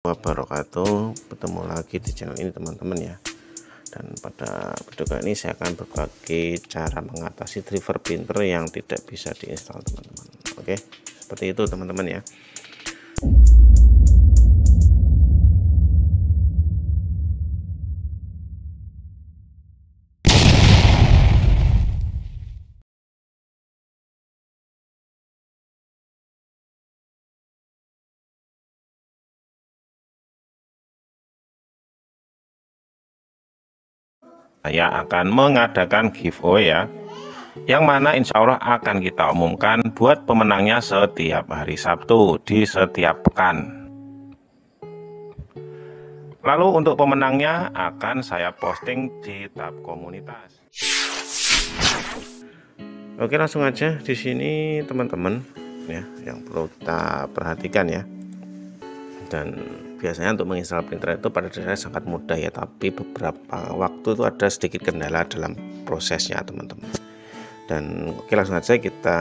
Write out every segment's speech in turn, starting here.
Wabarakatuh. Bertemu lagi di channel ini teman-teman ya. Dan pada video kali ini saya akan berbagi cara mengatasi driver printer yang tidak bisa diinstal teman-teman. Oke, seperti itu teman-teman ya. Saya akan mengadakan giveaway ya, yang mana insya Allah akan kita umumkan buat pemenangnya setiap hari Sabtu di setiap pekan. Lalu untuk pemenangnya akan saya posting di tab komunitas. Oke, langsung aja di sini teman-teman ya, yang perlu kita perhatikan ya. Dan biasanya untuk menginstal printer itu pada dasarnya sangat mudah ya, tapi beberapa waktu itu ada sedikit kendala dalam prosesnya teman-teman. Dan oke, langsung aja kita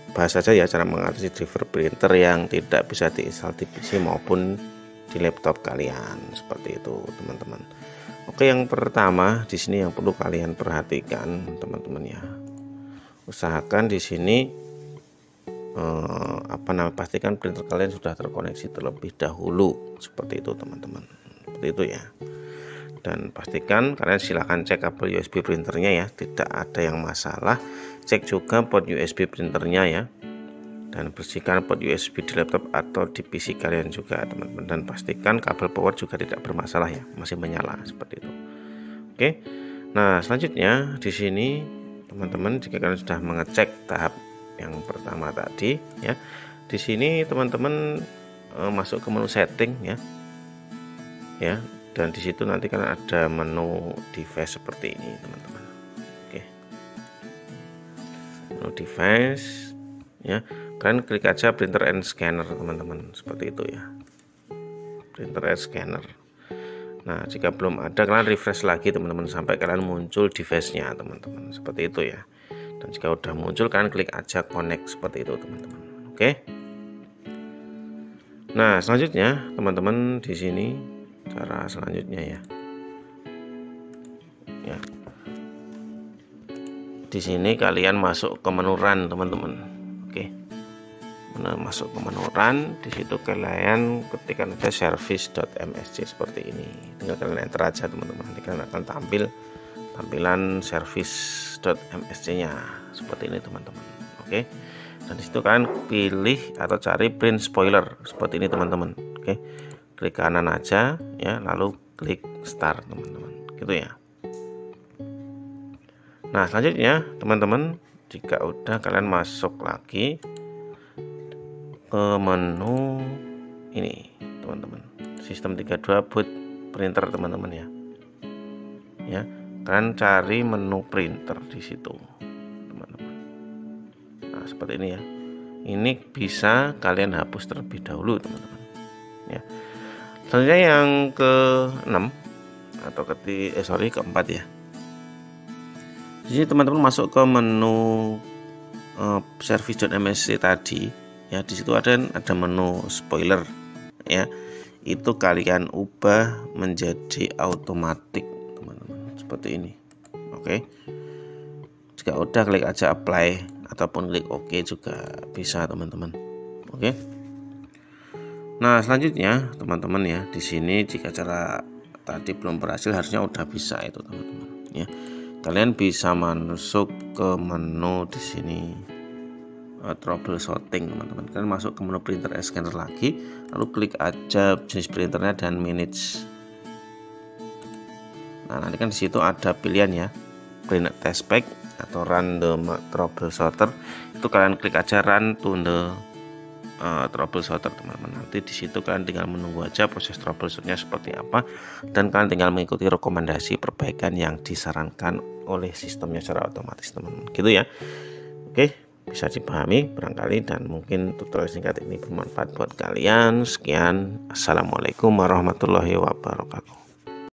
bahas saja ya cara mengatasi driver printer yang tidak bisa diinstal di PC maupun di laptop kalian, seperti itu teman-teman. Oke, yang pertama di sini yang perlu kalian perhatikan teman-teman ya, usahakan di sini pastikan printer kalian sudah terkoneksi terlebih dahulu, seperti itu teman-teman, seperti itu ya. Dan pastikan kalian silahkan cek kabel USB printernya ya, tidak ada yang masalah. Cek juga port USB printernya ya, dan bersihkan port USB di laptop atau di PC kalian juga teman-teman. Dan pastikan kabel power juga tidak bermasalah ya, masih menyala, seperti itu. Oke, nah selanjutnya di sini teman-teman, jika kalian sudah mengecek tahap yang pertama tadi ya, di sini teman-teman masuk ke menu setting ya, dan di situ nanti kan ada menu device seperti ini teman-teman. Oke, menu device ya, kalian klik aja printer and scanner teman-teman, seperti itu ya, printer and scanner. Nah, jika belum ada kalian refresh lagi teman-teman sampai kalian muncul device-nya teman-teman, seperti itu ya. Dan jika udah muncul kalian klik aja connect, seperti itu teman-teman. Oke. Nah, selanjutnya teman-teman di sini cara selanjutnya ya. Ya. Di sini kalian masuk ke menu run teman-teman. Oke. Masuk ke menu run, di situ kalian ketikkan aja service.msc seperti ini. Tinggal kalian enter aja teman-teman. Nanti kalian akan tampil tampilan service.msc-nya seperti ini teman-teman. Oke, dan disitu kalian pilih atau cari print spoiler seperti ini teman-teman. Oke, klik kanan aja ya, lalu klik start teman-teman, gitu ya. Nah, selanjutnya teman-teman, jika udah kalian masuk lagi ke menu ini teman-teman, sistem 32 boot printer teman-teman ya, kalian cari menu printer di situ teman-teman. Nah, seperti ini ya, ini bisa kalian hapus terlebih dahulu teman-teman ya. Selanjutnya yang ke-6 atau keempat ya, di sini teman-teman masuk ke menu service.msc tadi ya. Di situ ada menu spoiler ya, itu kalian ubah menjadi otomatis seperti ini. Oke, jika udah klik aja apply ataupun klik OK juga bisa teman-teman. Oke, nah selanjutnya teman-teman ya, di sini jika cara tadi belum berhasil harusnya udah bisa itu teman-teman ya. Kalian bisa masuk ke menu di sini troubleshooting teman-teman. Kalian masuk ke menu printer and scanner lagi, lalu klik aja jenis printernya dan manage. Nah, nanti kan di situ ada pilihan ya, print test pack atau run the troubleshooter. Itu kalian klik aja run to the troubleshooter teman-teman. Nanti di situ kalian tinggal menunggu aja proses troubleshootnya seperti apa, dan kalian tinggal mengikuti rekomendasi perbaikan yang disarankan oleh sistemnya secara otomatis teman-teman, gitu ya. Oke, bisa dipahami barangkali, dan mungkin tutorial singkat ini bermanfaat buat kalian. Sekian, assalamualaikum warahmatullahi wabarakatuh.